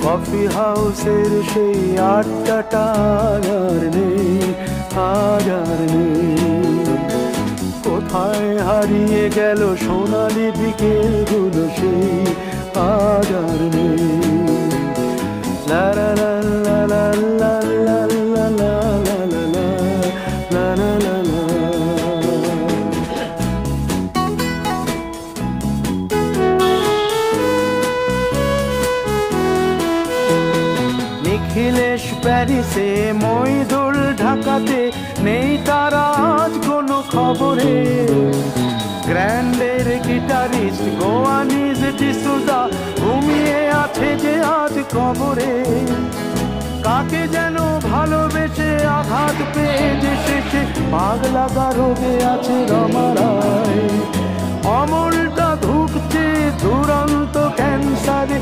Coffee হাউসের সেই আড্ডাটা আর নেই, আজ আর নেই। কোথায় হারিয়ে গেল সোনালি বিকেলগুলো সেই আজ আর নেই। লা লা লা লা লা লা লা লা লা লা লা লা লা লা। নিখিলেশ প্যারিসে, মইদুল ঢাকাতে, নেই তারা আজ কোনো খবরে। গ্র্যান্ডের গিটারিস্ট গোয়ানিজ ডিসুজা ঘুমিয়ে আছে যে আজ কবরে। কাকে যেন ভালোবেসে আঘাত পেয়ে যে শেষে পাগলা রোগে আছে রমারায়। অমলটা ধুকছে দুরন্ত ক্যান্সারে।